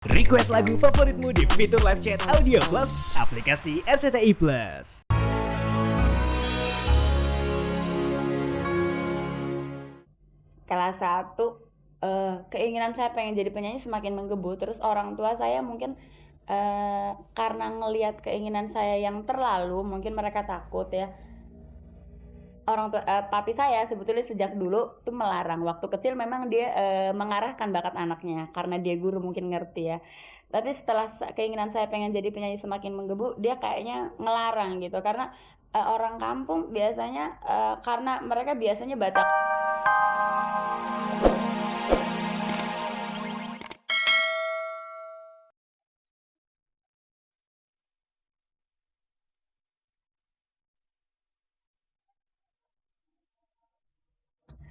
Request lagu favoritmu di fitur live chat Audio Plus, aplikasi RCTI Plus. Kelas 1, keinginan saya pengen jadi penyanyi semakin menggebu. Terus orang tua saya mungkin karena ngelihat keinginan saya yang terlalu, mungkin mereka takut ya. Papi saya sebetulnya sejak dulu tuh melarang. Waktu kecil memang dia mengarahkan bakat anaknya karena dia guru, mungkin ngerti ya. Tapi setelah keinginan saya pengen jadi penyanyi semakin menggebu, dia kayaknya ngelarang gitu. Karena orang kampung biasanya karena mereka biasanya baca.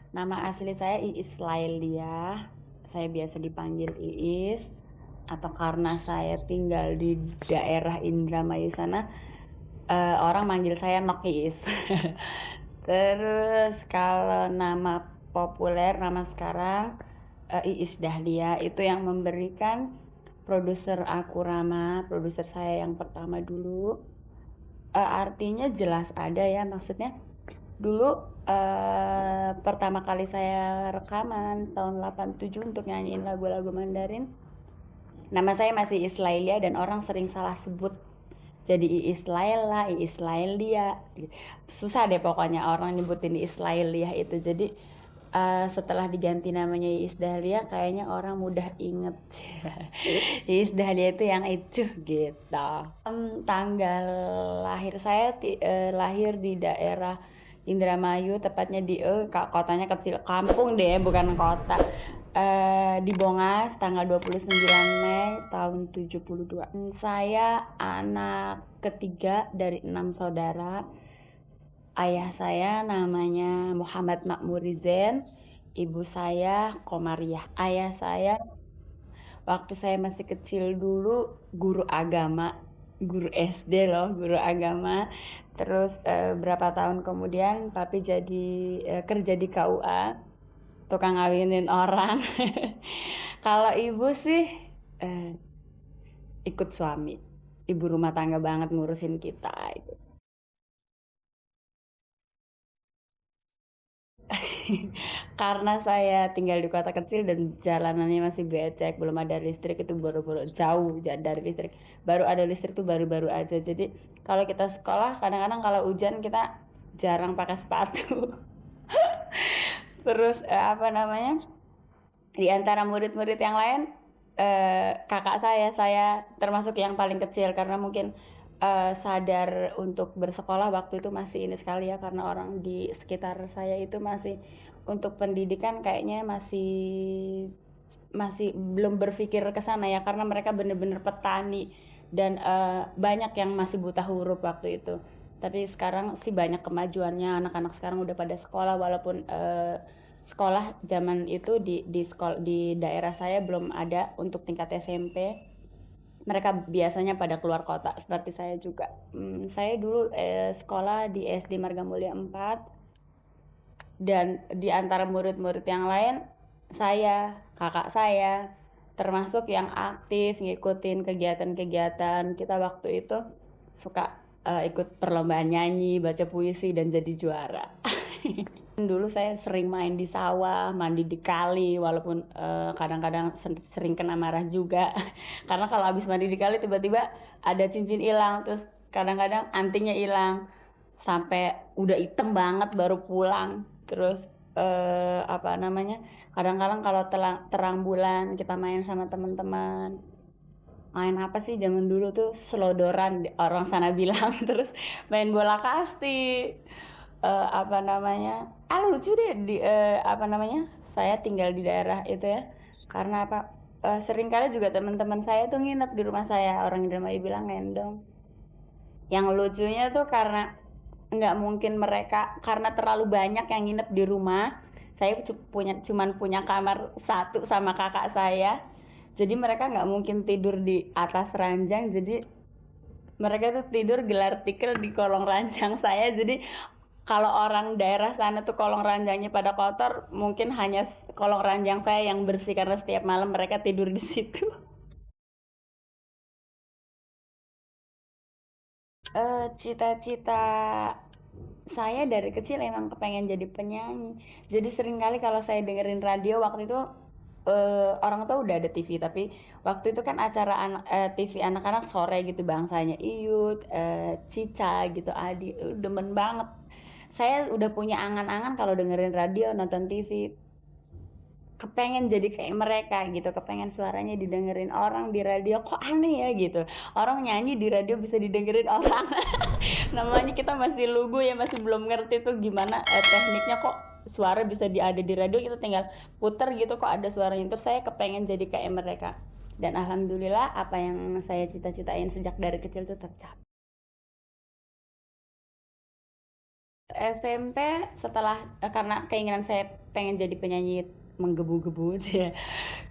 Nama asli saya Iis Lailia. Saya biasa dipanggil Iis. Atau karena saya tinggal di daerah Indramayu sana, orang manggil saya Nok Iis. Terus kalau nama populer, nama sekarang Iis Dahlia, itu yang memberikan produser aku Rama, produser saya yang pertama dulu. Artinya jelas ada ya, maksudnya dulu pertama kali saya rekaman tahun 87 untuk nyanyiin lagu-lagu Mandarin, nama saya masih Iis Lailia dan orang sering salah sebut jadi Iis Laila, Iis Lailia. Susah deh pokoknya orang nyebutin Iis Lailia itu. Jadi setelah diganti namanya Iis Dahlia, kayaknya orang mudah inget. Iis Dahlia itu yang itu gitu. Tanggal lahir saya lahir di daerah Indramayu, tepatnya di kotanya kecil, kampung deh, bukan kota. Di Bongas, tanggal 29 Mei tahun 72. Saya anak ketiga dari 6 saudara. Ayah saya namanya Muhammad Makmurizen, ibu saya Komariah. Ayah saya waktu saya masih kecil dulu guru agama, guru SD loh, guru agama. Terus berapa tahun kemudian papi jadi kerja di KUA, tukang ngawinin orang. Kalau ibu sih ikut suami, ibu rumah tangga banget, ngurusin kita gitu. Karena saya tinggal di kota kecil dan jalanannya masih becek, belum ada listrik, itu baru-baru jauh dari listrik. Baru ada listrik tuh baru-baru aja. Jadi kalau kita sekolah, kadang-kadang kalau hujan kita jarang pakai sepatu. Terus di antara murid-murid yang lain, kakak saya termasuk yang paling kecil karena mungkin sadar untuk bersekolah waktu itu masih ini sekali ya, karena orang di sekitar saya itu masih untuk pendidikan kayaknya masih masih belum berpikir ke sana ya, karena mereka bener-bener petani dan banyak yang masih buta huruf waktu itu. Tapi sekarang sih banyak kemajuannya, anak-anak sekarang udah pada sekolah, walaupun sekolah zaman itu di daerah saya belum ada untuk tingkat SMP. Mereka biasanya pada keluar kota seperti saya juga. Saya dulu sekolah di SD Marga Mulia 4, dan di antara murid-murid yang lain, kakak saya termasuk yang aktif ngikutin kegiatan-kegiatan kita waktu itu. Suka ikut perlombaan nyanyi, baca puisi, dan jadi juara. Dulu saya sering main di sawah, mandi di kali, walaupun kadang-kadang sering kena marah juga. Karena kalau habis mandi di kali tiba-tiba ada cincin hilang, terus kadang-kadang antingnya hilang. Sampai udah hitam banget baru pulang. Terus kadang-kadang kalau terang bulan kita main sama teman-teman. Main apa sih zaman dulu tuh, selodoran orang sana bilang. Terus main bola kasti. Lucu deh saya tinggal di daerah itu ya, karena sering kali juga teman-teman saya tuh nginep di rumah saya, orang Indramayu bilang ngendong. Yang lucunya tuh karena nggak mungkin mereka, karena terlalu banyak yang nginep di rumah, saya cuman punya kamar satu sama kakak saya, jadi mereka nggak mungkin tidur di atas ranjang, jadi mereka tuh tidur gelar tikar di kolong ranjang saya. Jadi kalau orang daerah sana tuh kolong ranjangnya pada kotor, mungkin hanya kolong ranjang saya yang bersih karena setiap malam mereka tidur di situ. Cita-cita saya dari kecil emang kepengen jadi penyanyi. Jadi sering kali kalau saya dengerin radio waktu itu, orang tua udah ada TV, tapi waktu itu kan acara TV anak-anak sore gitu, bangsanya Iyut, Cica gitu, Adi, demen banget. Saya udah punya angan-angan kalau dengerin radio, nonton TV, kepengen jadi kayak mereka gitu, kepengen suaranya didengerin orang di radio, kok aneh ya gitu. Orang nyanyi di radio bisa didengerin orang. Namanya kita masih lugu ya, masih belum ngerti tuh gimana tekniknya, kok suara bisa ada di radio, kita tinggal puter gitu kok ada suaranya. Terus saya kepengen jadi kayak mereka. Dan alhamdulillah apa yang saya cita-citain sejak dari kecil tuh tercapai. SMP setelah karena keinginan saya pengen jadi penyanyi menggebu-gebu ya,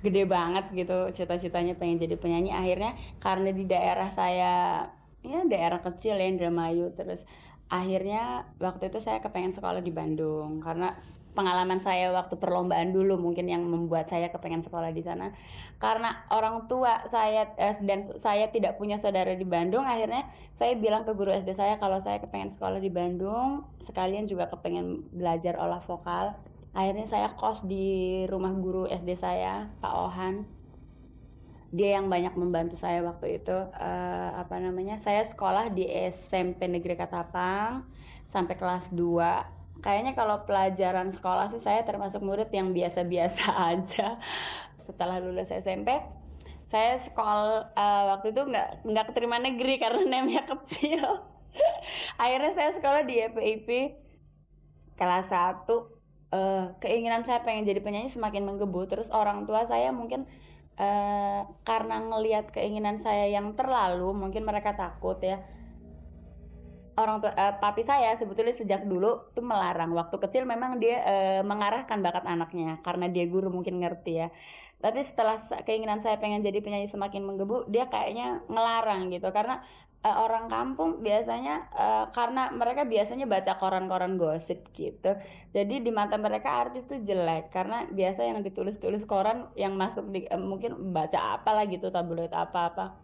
gede banget gitu cita-citanya pengen jadi penyanyi. Akhirnya karena di daerah saya, ya daerah kecil ya, Indramayu, terus akhirnya waktu itu saya kepengen sekolah di Bandung karena pengalaman saya waktu perlombaan dulu mungkin yang membuat saya kepengen sekolah di sana. Karena orang tua saya dan saya tidak punya saudara di Bandung, akhirnya saya bilang ke guru SD saya kalau saya kepengen sekolah di Bandung, sekalian juga kepengen belajar olah vokal. Akhirnya saya kos di rumah guru SD saya, Pak Ohan. Dia yang banyak membantu saya waktu itu. Apa namanya, saya sekolah di SMP Negeri Katapang sampai kelas 2. Kayaknya kalau pelajaran sekolah sih saya termasuk murid yang biasa-biasa aja. Setelah lulus SMP, saya sekolah waktu itu nggak keterima negeri karena nemnya kecil. Akhirnya saya sekolah di YPIP kelas 1. Keinginan saya pengen jadi penyanyi semakin menggebu, terus orang tua saya mungkin karena ngelihat keinginan saya yang terlalu, mungkin mereka takut ya. Papi saya sebetulnya sejak dulu tuh melarang. Waktu kecil memang dia mengarahkan bakat anaknya karena dia guru, mungkin ngerti ya. Tapi setelah keinginan saya pengen jadi penyanyi semakin menggebu, dia kayaknya ngelarang gitu karena orang kampung biasanya, karena mereka biasanya baca koran-koran gosip gitu. Jadi di mata mereka artis tuh jelek karena biasa yang ditulis-tulis koran yang masuk di mungkin baca apalah gitu, tabloid apa-apa,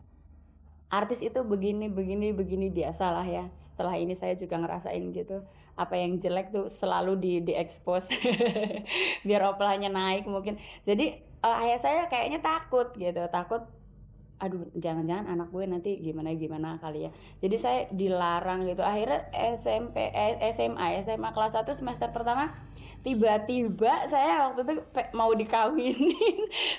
artis itu begini begini begini, biasalah ya. Setelah ini saya juga ngerasain gitu, apa yang jelek tuh selalu diekspos biar oplanya naik mungkin. Jadi ayah saya kayaknya takut gitu, takut aduh jangan-jangan anak gue nanti gimana gimana kali ya. Jadi saya dilarang gitu. Akhirnya SMA kelas 1 semester pertama, tiba-tiba saya waktu itu mau dikawinin.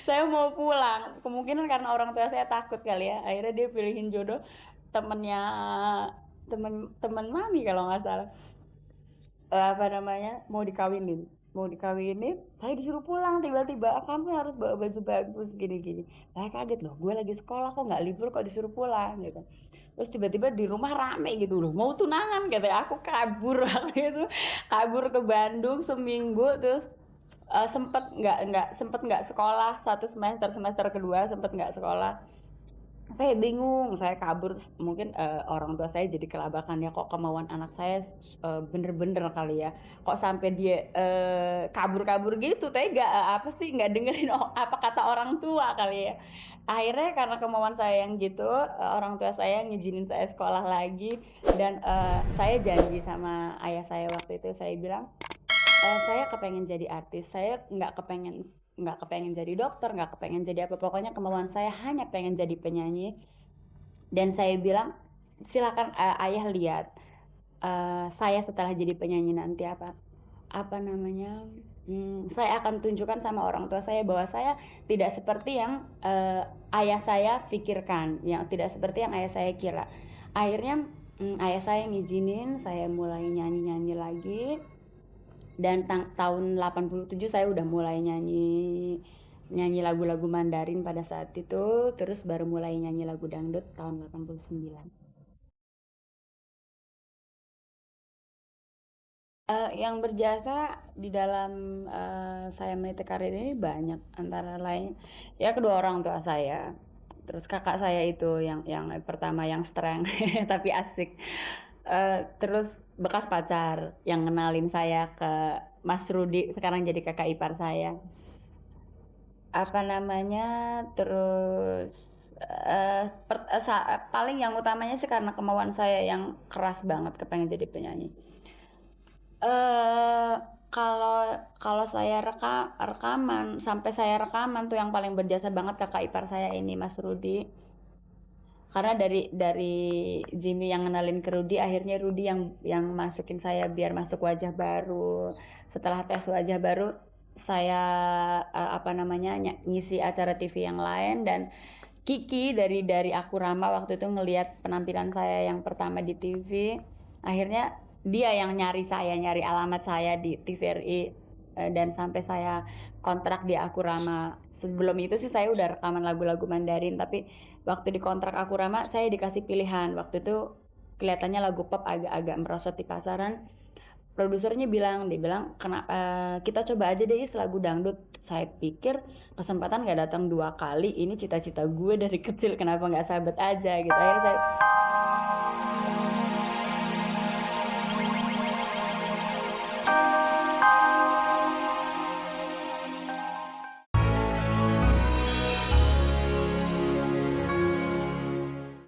Saya mau pulang, kemungkinan karena orang tua saya takut kali ya. Akhirnya dia pilihin jodoh temennya, temen mami kalau nggak salah. Apa namanya, mau dikawinin, saya disuruh pulang tiba-tiba. Kamu harus bawa baju bagus gini-gini. Saya kaget, loh gue lagi sekolah kok nggak libur kok disuruh pulang gitu. Terus tiba-tiba di rumah rame gitu, loh mau tunangan katanya. Aku kabur waktu itu, kabur ke Bandung seminggu. Terus sempet nggak sekolah satu semester, semester kedua sempet nggak sekolah. Saya bingung, saya kabur. Terus mungkin orang tua saya jadi kelabakan ya, kok kemauan anak saya bener-bener kali ya, kok sampai dia kabur-kabur gitu, tega, apa sih nggak dengerin apa kata orang tua kali ya. Akhirnya karena kemauan saya yang gitu, orang tua saya ngizinin saya sekolah lagi. Dan saya janji sama ayah saya waktu itu, saya bilang, saya kepengen jadi artis, saya nggak kepengen jadi dokter, nggak kepengen jadi apa, pokoknya kemauan saya hanya pengen jadi penyanyi. Dan saya bilang, silakan ayah lihat saya setelah jadi penyanyi nanti apa apa namanya. Saya akan tunjukkan sama orang tua saya bahwa saya tidak seperti yang ayah saya pikirkan, yang tidak seperti yang ayah saya kira. Akhirnya ayah saya ngizinin saya mulai nyanyi-nyanyi lagi. Dan tahun 87 saya udah mulai nyanyi nyanyi lagu-lagu Mandarin pada saat itu. Terus baru mulai nyanyi lagu dangdut tahun 89. Yang berjasa di dalam saya meniti karir ini banyak, antara lain ya kedua orang tua saya. Terus kakak saya itu yang pertama, yang strength tapi asik. Terus bekas pacar yang kenalin saya ke Mas Rudi, sekarang jadi kakak ipar saya. Apa namanya, terus Paling yang utamanya sih karena kemauan saya yang keras banget kepengen jadi penyanyi. Eh kalau kalau saya rekaman sampai saya rekaman tuh yang paling berjasa banget kakak ipar saya ini Mas Rudi. Karena dari Jimmy yang ngenalin ke Rudi, akhirnya Rudi yang masukin saya biar masuk Wajah Baru. Setelah tes Wajah Baru, saya ngisi acara TV yang lain, dan Kiki dari Aku Rama waktu itu ngelihat penampilan saya yang pertama di TV. Akhirnya dia yang nyari alamat saya di TVRI, dan sampai saya kontrak di Aku Rama. Sebelum itu sih saya udah rekaman lagu-lagu Mandarin, tapi waktu di kontrak Aku Rama saya dikasih pilihan. Waktu itu kelihatannya lagu pop agak-agak merosot di pasaran. Produsernya dia bilang kita coba aja deh lagu dangdut. Saya pikir kesempatan nggak datang 2 kali, ini cita-cita gue dari kecil, kenapa nggak sahabat aja gitu. Akhirnya saya